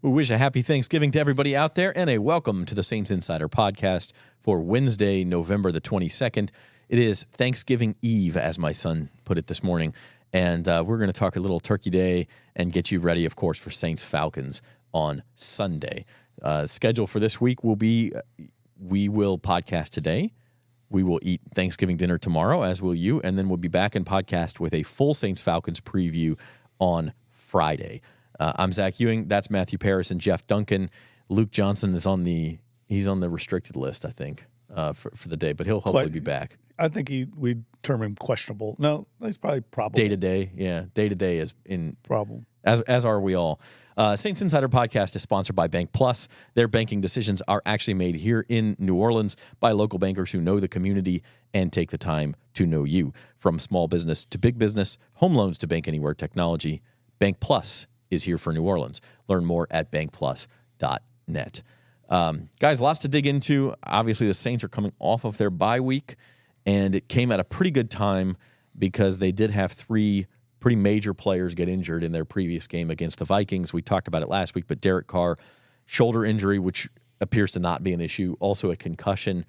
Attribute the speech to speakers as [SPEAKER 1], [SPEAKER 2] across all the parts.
[SPEAKER 1] We wish a happy Thanksgiving to everybody out there and a welcome to the Saints Insider Podcast for Wednesday, November the 22nd. It is Thanksgiving Eve, as my son put it this morning, and we're going to talk a little Turkey Day and get you ready, of course, for Saints Falcons on Sunday. Schedule for this week will be we will podcast today. We will eat Thanksgiving dinner tomorrow, as will you, and then we'll be back in podcast with a full Saints Falcons preview on Friday. I'm Zach Ewing. That's Matthew Paris and Jeff Duncan. Luke Johnson is on the restricted list, I think, for the day, but he'll hopefully be back.
[SPEAKER 2] I think we term him questionable. No, he's probably probable.
[SPEAKER 1] Day to day, yeah. Day to day is in
[SPEAKER 2] problem.
[SPEAKER 1] As are we all. Saints Insider Podcast is sponsored by Bank Plus. Their banking decisions are actually made here in New Orleans by local bankers who know the community and take the time to know you. From small business to big business, home loans to bank anywhere technology, Bank Plus is here for New Orleans. Learn more at bankplus.net. Guys, lots to dig into. Obviously, the Saints are coming off of their bye week, and it came at a pretty good time because they did have three pretty major players get injured in their previous game against the Vikings. We talked about it last week, but Derek Carr, shoulder injury, which appears to not be an issue, also a concussion.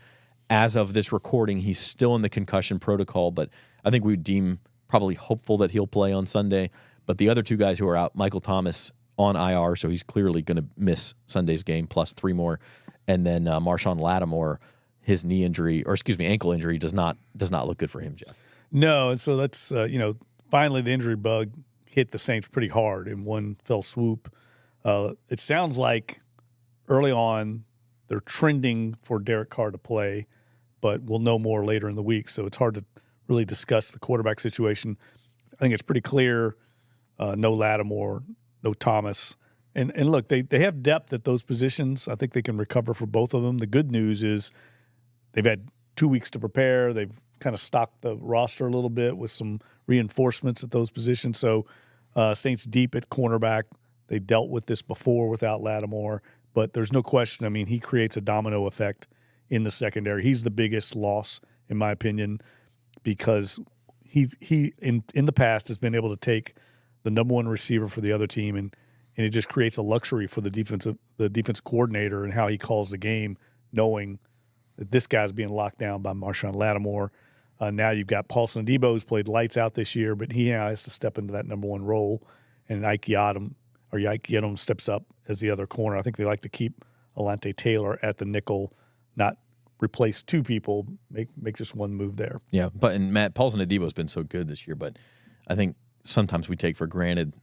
[SPEAKER 1] As of this recording, he's still in the concussion protocol, but I think we would deem probably hopeful that he'll play on Sunday. But the other two guys who are out, Michael Thomas on IR, so he's clearly going to miss Sunday's game, plus three more. And then Marshon Lattimore, his ankle injury does not look good for him, Jeff.
[SPEAKER 2] No, and so that's finally the injury bug hit the Saints pretty hard in one fell swoop. It sounds like early on they're trending for Derek Carr to play, but we'll know more later in the week, so it's hard to really discuss the quarterback situation. I think it's pretty clear. No Lattimore, no Thomas. And look, they have depth at those positions. I think they can recover for both of them. The good news is they've had 2 weeks to prepare. They've kind of stocked the roster a little bit with some reinforcements at those positions. So Saints deep at cornerback. They dealt with this before without Lattimore, but there's no question. I mean, he creates a domino effect in the secondary. He's the biggest loss, in my opinion, because he in the past has been able to take the number one receiver for the other team, and it just creates a luxury for the defense coordinator and how he calls the game, knowing that this guy's being locked down by Marshon Lattimore. Now you've got Paulson Adebo, who's played lights out this year, but he now has to step into that number one role, and Ike Yadom steps up as the other corner. I think they like to keep Alante Taylor at the nickel, not replace two people, make just one move there.
[SPEAKER 1] Yeah, and Matt, Paulson Adebo's been so good this year, but I think sometimes we take for granted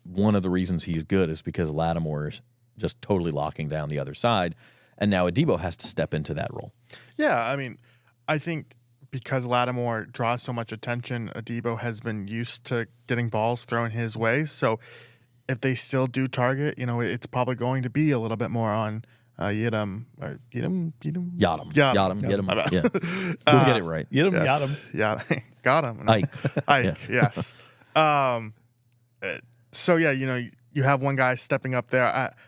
[SPEAKER 1] one of the reasons he's good is because Lattimore is just totally locking down the other side, and now Adebo has to step into that role.
[SPEAKER 3] Yeah, I mean, I think because Lattimore draws so much attention, Adebo has been used to getting balls thrown his way. So if they still do target, it's probably going to be a little bit more on Yadom.
[SPEAKER 1] Yadom.
[SPEAKER 3] Yeah.
[SPEAKER 1] We'll get it right.
[SPEAKER 2] Yadom.
[SPEAKER 3] Yeah, got him.
[SPEAKER 1] Ike,
[SPEAKER 3] yes. So, yeah, you have one guy stepping up there.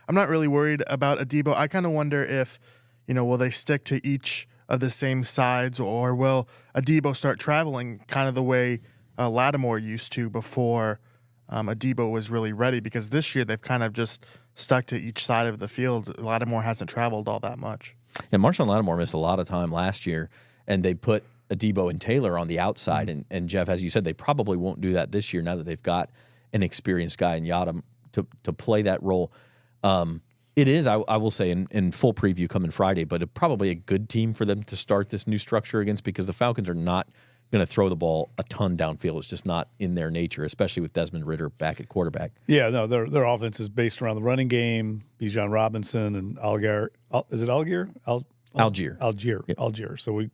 [SPEAKER 3] I'm not really worried about Adebo. I kind of wonder if, will they stick to each of the same sides, or will Adebo start traveling kind of the way Lattimore used to before Adebo was really ready? Because this year they've kind of just stuck to each side of the field. Lattimore hasn't traveled all that much.
[SPEAKER 1] And Marshon Lattimore missed a lot of time last year, and they put Adebo and Taylor on the outside. Mm-hmm. And Jeff, as you said, they probably won't do that this year now that they've got an experienced guy in Yadom to play that role. It is, I will say, in full preview coming Friday, but probably a good team for them to start this new structure against, because the Falcons are not going to throw the ball a ton downfield. It's just not in their nature, especially with Desmond Ridder back at quarterback.
[SPEAKER 2] Yeah, no, their offense is based around the running game. Bijan Robinson and Algier. Is it Algier?
[SPEAKER 1] Algier.
[SPEAKER 2] Yep. Algier. So we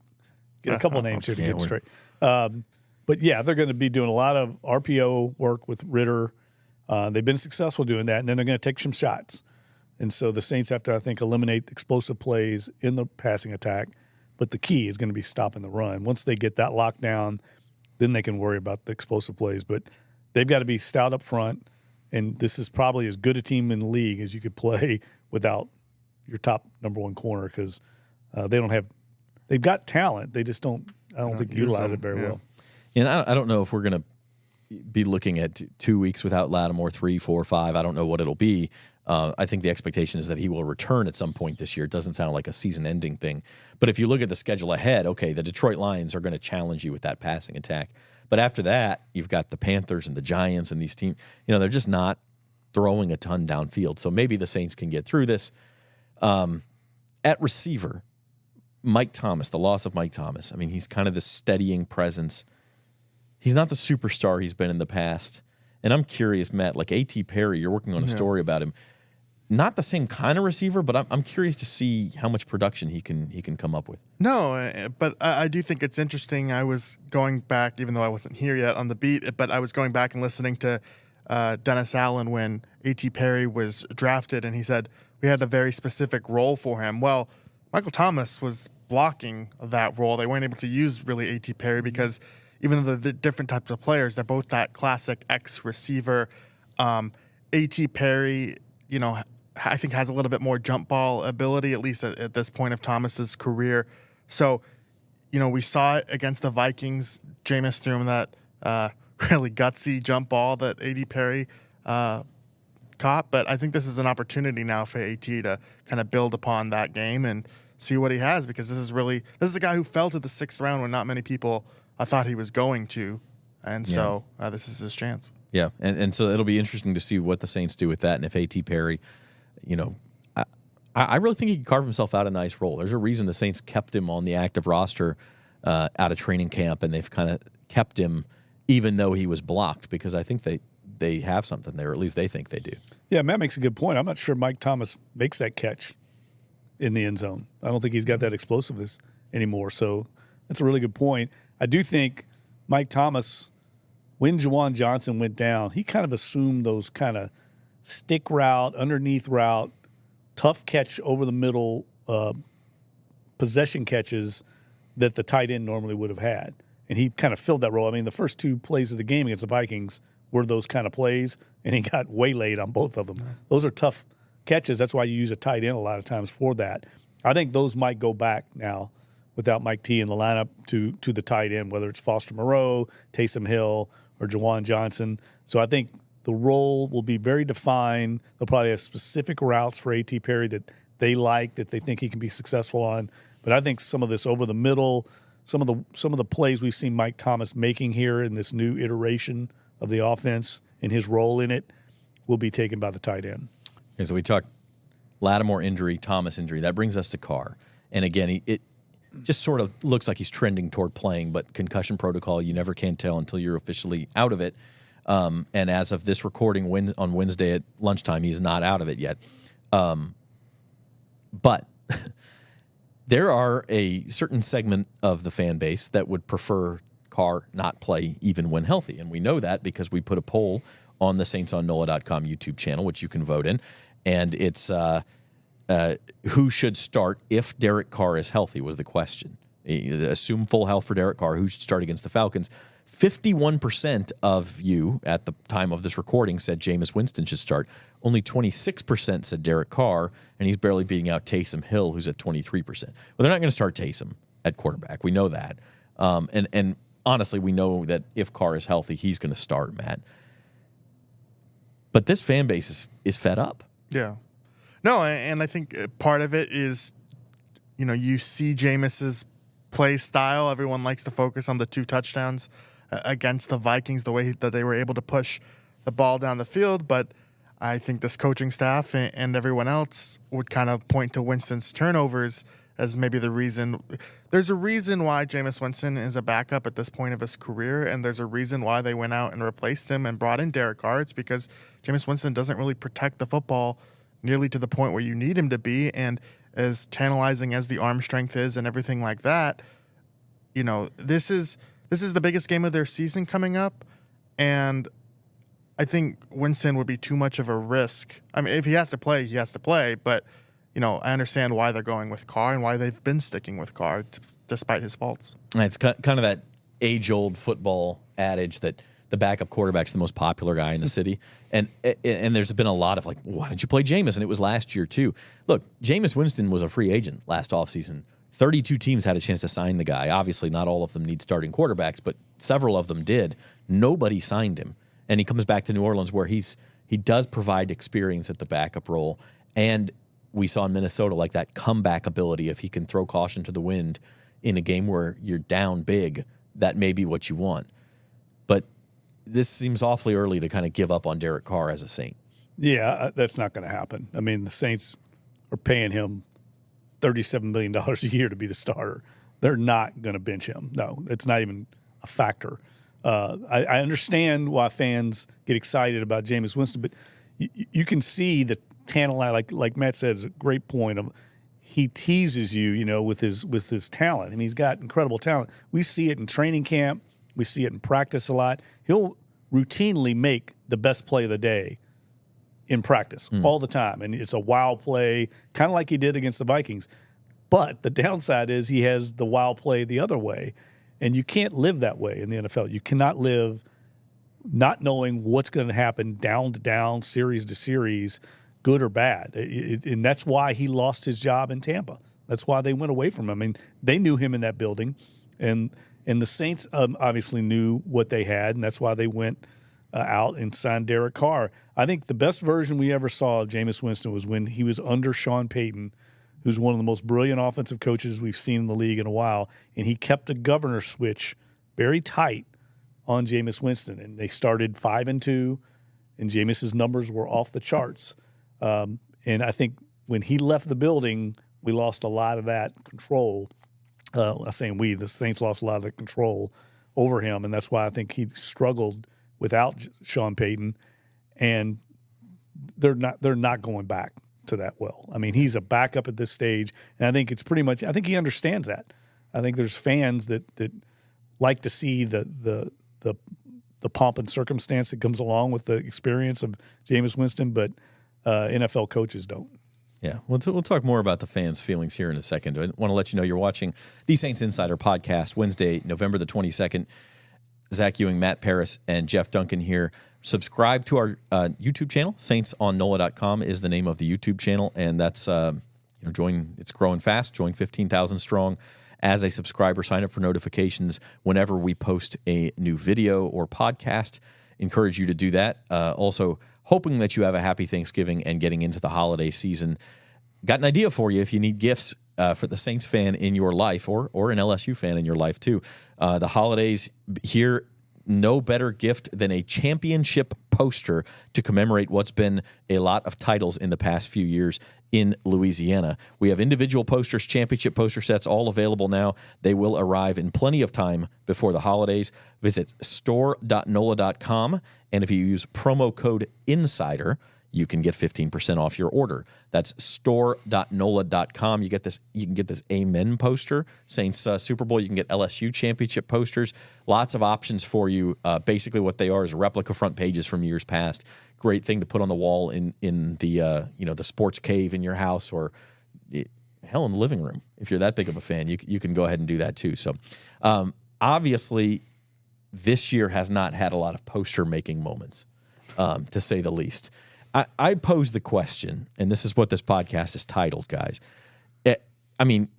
[SPEAKER 2] get a couple names here to get straight. But, yeah, they're going to be doing a lot of RPO work with Ridder. They've been successful doing that, and then they're going to take some shots. And so the Saints have to, I think, eliminate explosive plays in the passing attack. But the key is going to be stopping the run. Once they get that locked down, then they can worry about the explosive plays. But they've got to be stout up front, and this is probably as good a team in the league as you could play without your top number one corner, because they've got talent. They just don't think utilize it very well.
[SPEAKER 1] And I don't know if we're going to be looking at 2 weeks without Lattimore, 3, 4, 5. I don't know what it'll be. I think the expectation is that he will return at some point this year. It doesn't sound like a season-ending thing. But if you look at the schedule ahead, okay, the Detroit Lions are going to challenge you with that passing attack. But after that, you've got the Panthers and the Giants and these teams. They're just not throwing a ton downfield. So maybe the Saints can get through this. At receiver, Mike Thomas, the loss of Mike Thomas. I mean, he's kind of the steadying presence. He's not the superstar he's been in the past. And I'm curious, Matt, like A.T. Perry, you're working on a story about him. Not the same kind of receiver, but I'm curious to see how much production he can come up with.
[SPEAKER 3] No, but I do think it's interesting. I was going back, even though I wasn't here yet on the beat, but I was going back and listening to Dennis Allen when A.T. Perry was drafted, and he said we had a very specific role for him. Well, Michael Thomas was blocking that role. They weren't able to use really A.T. Perry because even though they're different types of players, they're both that classic X receiver. A.T. Perry, I think has a little bit more jump ball ability, at least at this point of Thomas's career. So, we saw it against the Vikings. Jameis threw him that really gutsy jump ball that A.T. Perry caught. But I think this is an opportunity now for A.T. to kind of build upon that game and see what he has, because this is a guy who fell to the 6th round when not many people thought he was going to. And so this is his chance.
[SPEAKER 1] Yeah, and so it'll be interesting to see what the Saints do with that, and if A.T. Perry, I really think he can carve himself out a nice role. There's a reason the Saints kept him on the active roster out of training camp, and they've kind of kept him even though he was blocked, because I think they have something there, or at least they think they do.
[SPEAKER 2] Yeah, Matt makes a good point. I'm not sure Mike Thomas makes that catch in the end zone. I don't think he's got that explosiveness anymore, so that's a really good point. I do think Mike Thomas, when Juwan Johnson went down, he kind of assumed those kind of stick route, underneath route, tough catch over the middle possession catches that the tight end normally would have had. And he kind of filled that role. I mean, the first 2 plays of the game against the Vikings were those kind of plays, and he got waylaid on both of them. Those are tough catches. That's why you use a tight end a lot of times for that. I think those might go back now without Mike T in the lineup to the tight end, whether it's Foster Moreau, Taysom Hill, or Juwan Johnson. So I think the role will be very defined. They'll probably have specific routes for A.T. Perry that they like, that they think he can be successful on. But I think some of this over the middle, some of the plays we've seen Mike Thomas making here in this new iteration of the offense and his role in it will be taken by the tight end.
[SPEAKER 1] Okay, so we talked Lattimore injury, Thomas injury. That brings us to Carr. And again, it just sort of looks like he's trending toward playing, but concussion protocol, you never can tell until you're officially out of it. And as of this recording on Wednesday at lunchtime, he's not out of it yet. But there are a certain segment of the fan base that would prefer Carr not play even when healthy. And we know that because we put a poll on the Saints on NOLA.com YouTube channel, which you can vote in. And it's who should start if Derek Carr is healthy was the question. Assume full health for Derek Carr. Who should start against the Falcons? 51% of you at the time of this recording said Jameis Winston should start. Only 26% said Derek Carr, and he's barely beating out Taysom Hill, who's at 23%. Well, they're not going to start Taysom at quarterback. We know that. And honestly, we know that if Carr is healthy, he's going to start, Matt. But this fan base is fed up.
[SPEAKER 3] Yeah. No, and I think part of it is, you see Jameis's play style. Everyone likes to focus on the 2 touchdowns against the Vikings, the way that they were able to push the ball down the field. But I think this coaching staff and everyone else would kind of point to Winston's turnovers as maybe the reason. There's a reason why Jameis Winston is a backup at this point of his career, and there's a reason why they went out and replaced him and brought in Derek Carr. It's because Jameis Winston doesn't really protect the football nearly to the point where you need him to be, and as tantalizing as the arm strength is and everything like that, this is the biggest game of their season coming up, and I think Winston would be too much of a risk. I mean, if he has to play, he has to play, but I understand why they're going with Carr and why they've been sticking with Carr despite his faults.
[SPEAKER 1] It's kind of that age-old football adage that the backup quarterback's the most popular guy in the city. And there's been a lot of like, why didn't you play Jameis? And it was last year too. Look, Jameis Winston was a free agent last offseason. 32 teams had a chance to sign the guy. Obviously, not all of them need starting quarterbacks, but several of them did. Nobody signed him. And he comes back to New Orleans where he's He does provide experience at the backup role, and we saw in Minnesota like that comeback ability. If he can throw caution to the wind in a game where you're down big, that may be what you want. But this seems awfully early to kind of give up on Derek Carr as a Saint.
[SPEAKER 2] Yeah, that's not going to happen. I mean, the Saints are paying him $37 million a year to be the starter. They're not going to bench him. No, it's not even a factor. I understand why fans get excited about Jameis Winston, but you can see the tantalizing, like Matt said, is a great point. He teases you, with his talent, and he's got incredible talent. We see it in training camp. We see it in practice a lot. He'll routinely make the best play of the day in practice all the time, and it's a wow play, kind of like he did against the Vikings. But the downside is he has the wow play the other way, and you can't live that way in the NFL. You cannot live not knowing what's going to happen down to down, series to series, good or bad. And that's why he lost his job in Tampa. That's why they went away from him. I mean, they knew him in that building, and the Saints obviously knew what they had, and that's why they went out and signed Derek Carr. I think the best version we ever saw of Jameis Winston was when he was under Sean Payton, who's one of the most brilliant offensive coaches we've seen in the league in a while, and he kept the governor switch very tight on Jameis Winston. And they started 5-2, and Jameis's numbers were off the charts. And I think when he left the building, we lost a lot of that control. I'm saying we, the Saints lost a lot of the control over him, and that's why I think he struggled without Sean Payton, and they're not going back to that well. I mean, he's a backup at this stage, and I think it's pretty much. I think he understands that. I think there's fans that like to see the pomp and circumstance that comes along with the experience of Jameis Winston, but NFL coaches don't.
[SPEAKER 1] Yeah, we'll talk more about the fans' feelings here in a second. I want to let you know you're watching the Saints Insider Podcast, Wednesday, November the 22nd. Zach Ewing, Matt Paris, and Jeff Duncan here. Subscribe to our YouTube channel. Saints on NOLA.com is the name of the YouTube channel, and that's join. It's growing fast. Join 15,000 strong as a subscriber. Sign up for notifications whenever we post a new video or podcast. Encourage you to do that. Also, hoping that you have a happy Thanksgiving and getting into the holiday season. Got an idea for you if you need gifts for the Saints fan in your life or an LSU fan in your life too. The holidays here, no better gift than a championship poster to commemorate what's been a lot of titles in the past few years in Louisiana. We have individual posters, championship poster sets, all available now. They will arrive in plenty of time before the holidays. Visit store.nola.com, and if you use promo code INSIDER, you can get 15% off your order. That's store.nola.com. You can get this Amen poster, Saints Super Bowl. You can get LSU championship posters. Lots of options for you. Basically, what they are is replica front pages from years past. Great thing to put on the wall in the the sports cave in your house, or hell, in the living room. If you're that big of a fan, you can go ahead and do that too. So obviously, this year has not had a lot of poster making moments, to say the least. I posed the question, and this is what this podcast is titled, guys.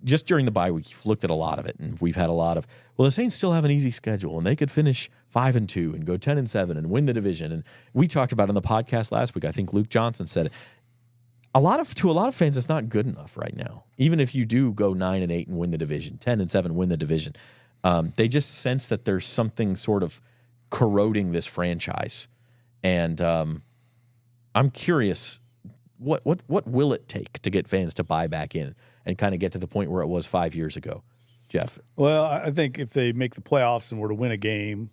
[SPEAKER 1] Just during the bye week, you've looked at a lot of it, and we've had a lot of, the Saints still have an easy schedule, and they could finish 5-2 and go 10-7 and win the division. And we talked about it on the podcast last week. I think Luke Johnson said it. To a lot of fans, it's not good enough right now. Even if you do go 9-8 and win the division, 10-7 win the division, they just sense that there's something sort of corroding this franchise, and I'm curious, what will it take to get fans to buy back in and kind of get to the point where it was 5 years ago, Jeff?
[SPEAKER 2] Well, I think if they make the playoffs and were to win a game,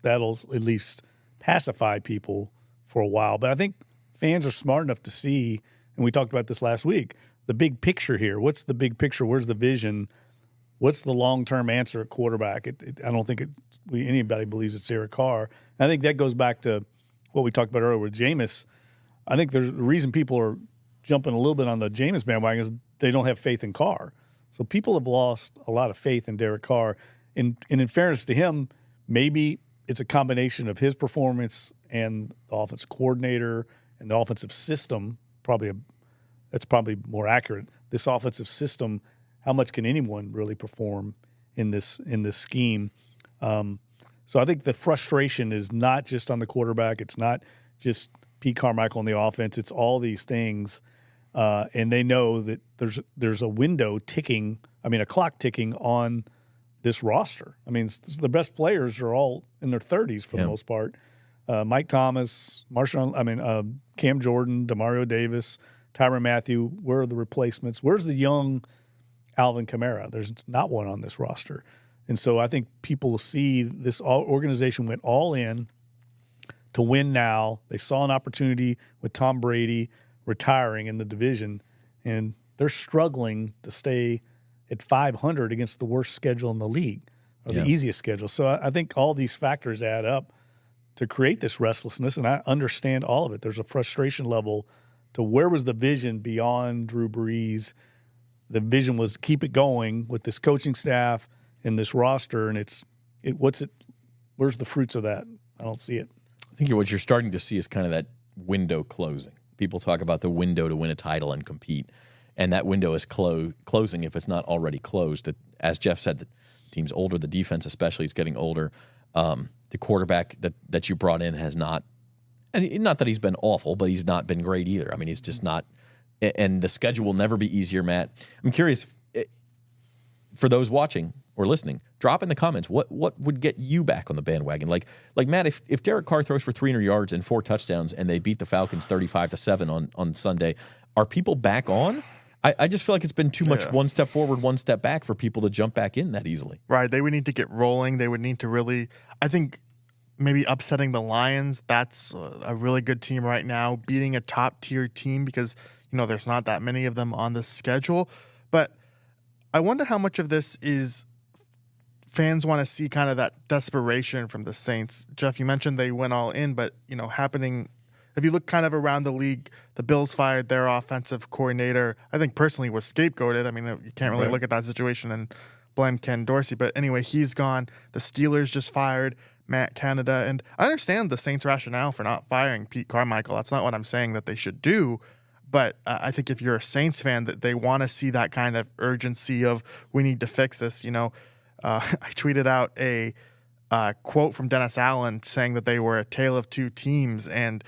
[SPEAKER 2] that'll at least pacify people for a while. But I think fans are smart enough to see, and we talked about this last week, the big picture here. What's the big picture? Where's the vision? What's the long-term answer at quarterback? I don't think anybody believes it's Derek Carr. I think that goes back to what we talked about earlier with Jameis. I think there's the reason people are jumping a little bit on the Jameis bandwagon is they don't have faith in Carr. So people have lost a lot of faith in Derek Carr. And in fairness to him, maybe it's a combination of his performance and the offensive coordinator and the offensive system. That's probably more accurate. This offensive system, how much can anyone really perform in this scheme? So I think the frustration is not just on the quarterback. It's not just Pete Carmichael on the offense. It's all these things, and they know that there's a window ticking. I mean, a clock ticking on this roster. I mean, the best players are all in their 30s for the most part. Mike Thomas, Marshon, Cam Jordan, Demario Davis, Tyrann Mathieu. Where are the replacements? Where's the young Alvin Kamara? There's not one on this roster. And so I think people see this organization went all in to win now. They saw an opportunity with Tom Brady retiring in the division, and they're struggling to stay at 500 against the worst schedule in the league, or the easiest schedule. So I think all these factors add up to create this restlessness, and I understand all of it. There's a frustration level to where was the vision beyond Drew Brees. The vision was to keep it going with this coaching staff and this roster, and where's the fruits of that? I don't see it.
[SPEAKER 1] I think what you're starting to see is kind of that window closing. People talk about the window to win a title and compete, and that window is closing if it's not already closed. As Jeff said, the team's older, the defense especially is getting older. The quarterback that you brought in has not, and not that he's been awful, but he's not been great either. I mean, he's just not, and the schedule will never be easier, Matt. I'm curious, for those watching or listening, drop in the comments what would get you back on the bandwagon. Like Matt, if Derek Carr throws for 300 yards and 4 touchdowns and they beat the Falcons 35-7 on Sunday, are people back on? I just feel like it's been too much one step forward, one step back for people to jump back in that easily.
[SPEAKER 3] Right. They would need to get rolling. They would need to really, I think, maybe upsetting the Lions. That's a really good team right now. Beating a top-tier team because, there's not that many of them on the schedule. But I wonder how much of this is fans want to see kind of that desperation from the Saints. Jeff, you mentioned they went all in, but, happening – if you look kind of around the league, the Bills fired their offensive coordinator. I think personally was scapegoated. I mean, you can't really look at that situation and blame Ken Dorsey. But anyway, he's gone. The Steelers just fired Matt Canada. And I understand the Saints' rationale for not firing Pete Carmichael. That's not what I'm saying that they should do. But I think if you're a Saints fan, that they want to see that kind of urgency of we need to fix this. I tweeted out a quote from Dennis Allen saying that they were a tale of two teams, and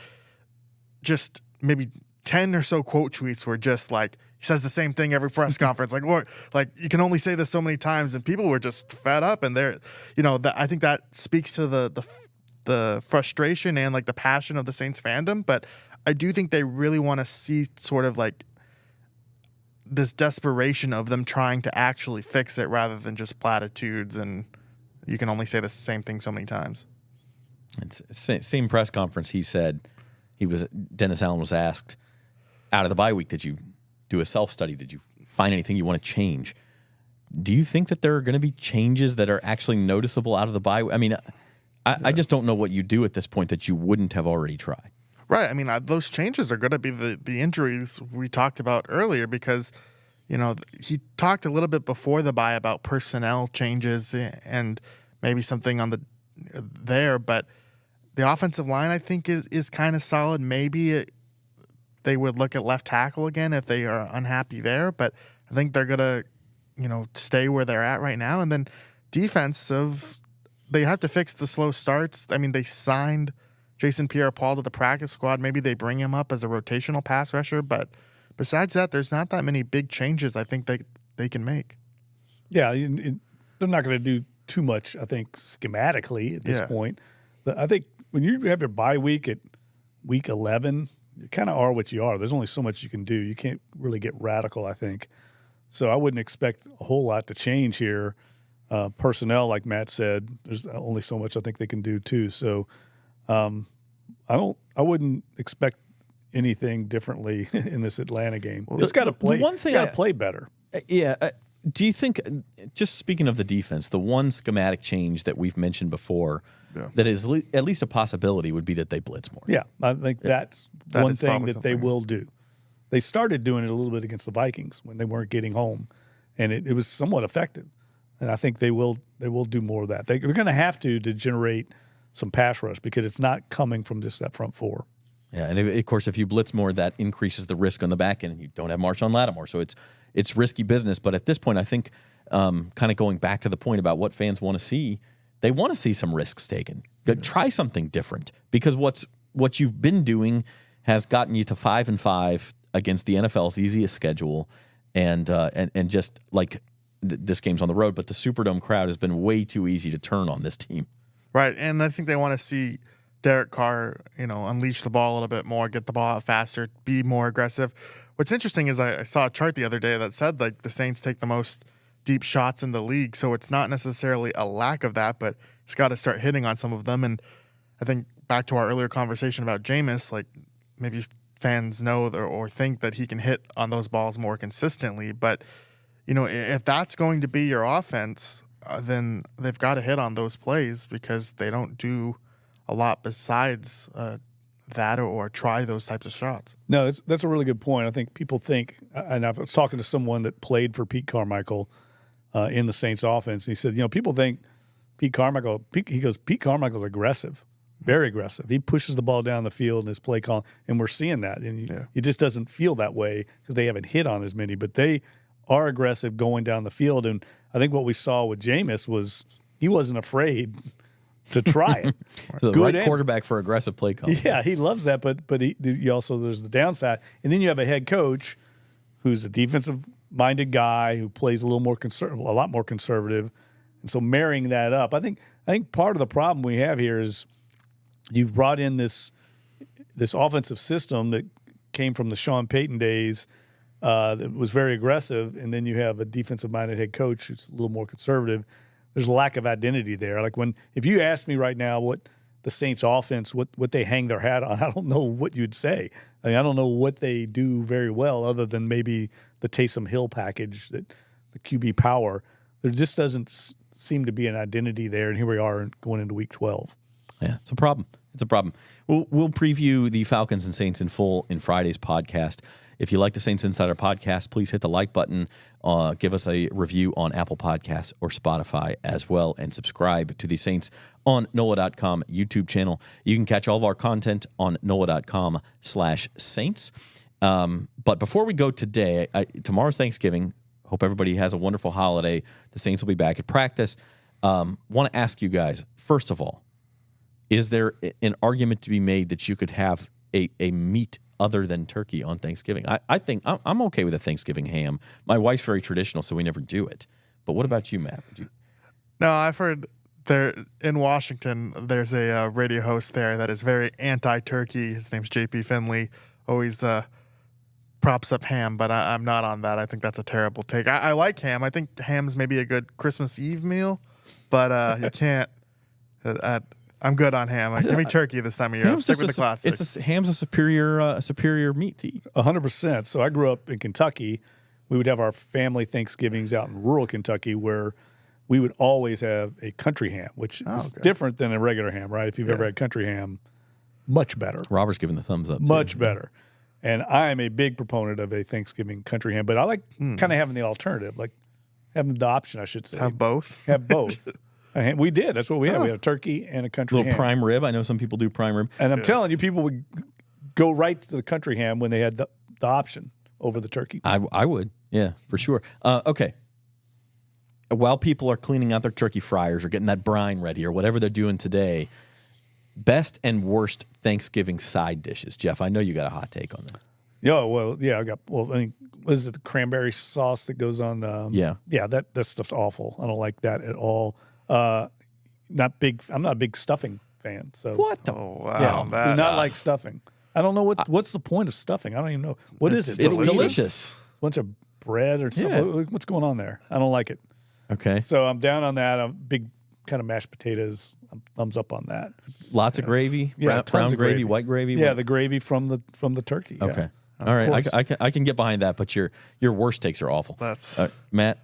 [SPEAKER 3] just maybe 10 or so quote tweets were just like, he says the same thing every press conference. Like, what? Like, you can only say this so many times, and people were just fed up. And they're, I think that speaks to the frustration and like the passion of the Saints fandom. But I do think they really want to see sort of like this desperation of them trying to actually fix it rather than just platitudes. And you can only say the same thing so many times.
[SPEAKER 1] It's same press conference. He said, Dennis Allen was asked, out of the bye week, did you do a self-study? Did you find anything you want to change? Do you think that there are going to be changes that are actually noticeable out of the bye? I mean, I just don't know what you do at this point that you wouldn't have already tried.
[SPEAKER 3] Right. I mean, those changes are going to be the injuries we talked about earlier because, he talked a little bit before the bye about personnel changes and maybe something on there, but the offensive line, I think, is kind of solid. Maybe they would look at left tackle again if they are unhappy there, but I think they're going to, stay where they're at right now. And then defensive, they have to fix the slow starts. I mean, they signed Jason Pierre-Paul to the practice squad. Maybe they bring him up as a rotational pass rusher, but besides that, there's not that many big changes I think they can make.
[SPEAKER 2] Yeah, they're not going to do too much, I think, schematically at this point. I think when you have your bye week at week 11, you kind of are what you are. There's only so much you can do. You can't really get radical, I think. So I wouldn't expect a whole lot to change here. Personnel, like Matt said, there's only so much I think they can do too. So I wouldn't expect anything differently in this Atlanta game. It's got to play.
[SPEAKER 1] One thing
[SPEAKER 2] got to play better.
[SPEAKER 1] Do you think, just speaking of the defense, the one schematic change that we've mentioned before that is at least a possibility would be that they blitz more?
[SPEAKER 2] Yeah, I think that's one thing that they will do. They started doing it a little bit against the Vikings when they weren't getting home, and it was somewhat effective. And I think they will do more of that. They're going to have to generate some pass rush because it's not coming from just that front four.
[SPEAKER 1] Yeah, and of course, if you blitz more, that increases the risk on the back end, and you don't have Marshon Lattimore, so it's risky business. But at this point, I think kind of going back to the point about what fans want to see, they want to see some risks taken. Try something different because what you've been doing has gotten you to 5-5 against the NFL's easiest schedule, and just like this game's on the road, but the Superdome crowd has been way too easy to turn on this team.
[SPEAKER 3] Right, and I think they want to see Derek Carr, unleash the ball a little bit more, get the ball out faster, be more aggressive. What's interesting is I saw a chart the other day that said like the Saints take the most deep shots in the league, so it's not necessarily a lack of that, but it's got to start hitting on some of them. And I think back to our earlier conversation about Jameis, like maybe fans know or think that he can hit on those balls more consistently, but if that's going to be your offense, then they've got to hit on those plays because they don't do a lot besides that or try those types of shots.
[SPEAKER 2] No, that's a really good point. I think people think, and I was talking to someone that played for Pete Carmichael in the Saints offense, and he said, people think Pete Carmichael's aggressive, very aggressive. He pushes the ball down the field in his play call, and we're seeing that. And it just doesn't feel that way because they haven't hit on as many, but they are aggressive going down the field. And I think what we saw with Jameis was he wasn't afraid to try it.
[SPEAKER 1] The right quarterback for aggressive play call.
[SPEAKER 2] Yeah, he loves that, but he also there's the downside. And then you have a head coach who's a defensive-minded guy who plays a lot more conservative. And so marrying that up, I think part of the problem we have here is you've brought in this offensive system that came from the Sean Payton days that was very aggressive, and then you have a defensive-minded head coach who's a little more conservative. There's a lack of identity there. Like if you ask me right now what the Saints offense, what they hang their hat on, I don't know what you'd say. I don't know what they do very well other than maybe the Taysom Hill package, that the QB power. There just doesn't seem to be an identity there, and here we are going into Week 12.
[SPEAKER 1] Yeah, it's a problem. We'll preview the Falcons and Saints in full in Friday's podcast. If you like the Saints Insider podcast, please hit the like button, give us a review on Apple Podcasts or Spotify as well, and subscribe to the Saints on NOLA.com YouTube channel. You can catch all of our content on NOLA.com/Saints. But before we go today, tomorrow's Thanksgiving. Hope everybody has a wonderful holiday. The Saints will be back at practice. Want to ask you guys, first of all, is there an argument to be made that you could have a meat other than turkey on Thanksgiving? I think I'm okay with a Thanksgiving ham. My wife's very traditional, so we never do it. But what about you, Matt?
[SPEAKER 3] No, I've heard there in Washington, there's a radio host there that is very anti-turkey. His name's JP Finley. Always props up ham, but I'm not on that. I think that's a terrible take. I like ham. I think ham's maybe a good Christmas Eve meal, but you can't. I'm good on ham. Give me turkey this time of year. I'll stick with the classics.
[SPEAKER 1] Ham's a superior meat to eat.
[SPEAKER 2] 100%. So I grew up in Kentucky. We would have our family Thanksgivings out in rural Kentucky where we would always have a country ham, which is different than a regular ham, right? If you've ever had country ham, much better.
[SPEAKER 1] Robert's giving the thumbs up.
[SPEAKER 2] Much better. And I am a big proponent of a Thanksgiving country ham, but I like kind of having the alternative, like having the option, I should say.
[SPEAKER 3] Have both?
[SPEAKER 2] Have both. We did. That's what we had. We had a turkey and a country ham.
[SPEAKER 1] Prime rib. I know some people do prime rib.
[SPEAKER 2] And I'm telling you, people would go right to the country ham when they had the option over the turkey.
[SPEAKER 1] I would. Yeah, for sure. Okay. While people are cleaning out their turkey fryers or getting that brine ready or whatever they're doing today, best and worst Thanksgiving side dishes. Jeff, I know you got a hot take on this.
[SPEAKER 2] I got. Well, I mean, what is it? The cranberry sauce that goes on. That stuff's awful. I don't like that at all. I'm not a big stuffing fan. So
[SPEAKER 1] what?
[SPEAKER 3] Oh wow!
[SPEAKER 2] Yeah, do not like stuffing. I don't know what's the point of stuffing. I don't even know what is it.
[SPEAKER 1] It's delicious.
[SPEAKER 2] A bunch of bread or something. Yeah. What's going on there? I don't like it.
[SPEAKER 1] Okay.
[SPEAKER 2] So I'm down on that. I'm big kind of mashed potatoes. Thumbs up on that.
[SPEAKER 1] Lots of gravy.
[SPEAKER 2] Yeah,
[SPEAKER 1] brown gravy, white gravy.
[SPEAKER 2] Yeah, the gravy from the turkey.
[SPEAKER 1] Okay.
[SPEAKER 2] Yeah.
[SPEAKER 1] All right. I can get behind that, but your worst takes are awful.
[SPEAKER 3] That's
[SPEAKER 1] Matt.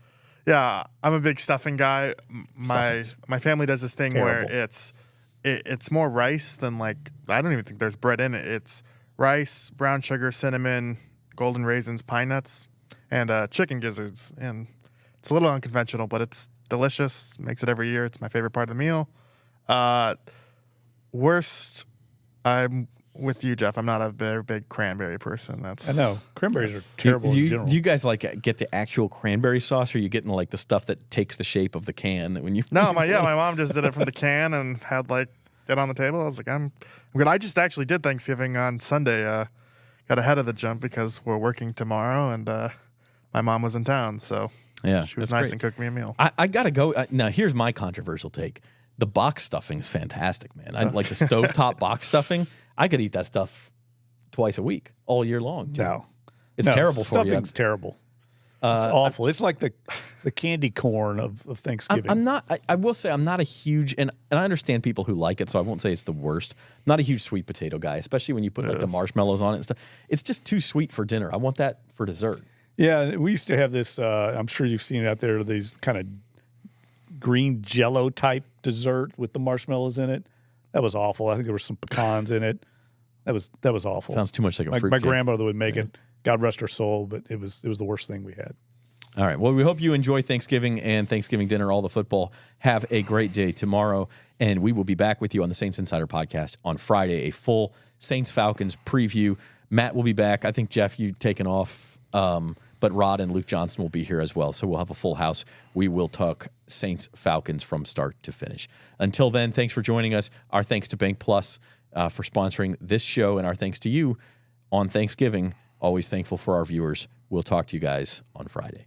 [SPEAKER 3] Yeah, I'm a big stuffing guy. My family does this thing where it's more rice than like I don't even think there's bread in it. It's rice, brown sugar, cinnamon, golden raisins, pine nuts, and chicken gizzards. And it's a little unconventional, but it's delicious. Makes it every year. It's my favorite part of the meal. Worst, I'm with you, Jeff. I'm not a very big cranberry person.
[SPEAKER 2] I know cranberries are terrible in general.
[SPEAKER 1] Do you guys like get the actual cranberry sauce, or are you getting like the stuff that takes the shape of the can? When you
[SPEAKER 3] my mom just did it from the can and had like get on the table. I was like, I'm good. I just actually did Thanksgiving on Sunday. Got ahead of the jump because we're working tomorrow, and my mom was in town, so
[SPEAKER 1] Yeah,
[SPEAKER 3] she was
[SPEAKER 1] that's
[SPEAKER 3] nice
[SPEAKER 1] great.
[SPEAKER 3] and cooked me a meal.
[SPEAKER 1] I got to go. Now, here's my controversial take. The box stuffing is fantastic, man. I like the stovetop box stuffing. I could eat that stuff twice a week, all year long.
[SPEAKER 2] No.
[SPEAKER 1] It's terrible for you.
[SPEAKER 2] Stuffing's terrible. It's awful. It's like the candy corn of Thanksgiving.
[SPEAKER 1] I'm not. I will say I'm not a huge, and I understand people who like it, so I won't say it's the worst. I'm not a huge sweet potato guy, especially when you put like the marshmallows on it and stuff. It's just too sweet for dinner. I want that for dessert.
[SPEAKER 2] Yeah, we used to have this. I'm sure you've seen it out there. These kind of green Jello type dessert with the marshmallows in it. That was awful. I think there were some pecans in it. That was awful.
[SPEAKER 1] Sounds too much like a fruit
[SPEAKER 2] My
[SPEAKER 1] cake.
[SPEAKER 2] grandmother would make it. God rest her soul, but it was the worst thing we had.
[SPEAKER 1] All right. Well, we hope you enjoy Thanksgiving and Thanksgiving dinner, all the football. Have a great day tomorrow, and we will be back with you on the Saints Insider Podcast on Friday, a full Saints-Falcons preview. Matt will be back. I think, Jeff, you've taken off, but Rod and Luke Johnson will be here as well, so we'll have a full house. We will talk Saints-Falcons from start to finish. Until then, thanks for joining us. Our thanks to Bank Plus for sponsoring this show, and our thanks to you on Thanksgiving. Always thankful for our viewers. We'll talk to you guys on Friday.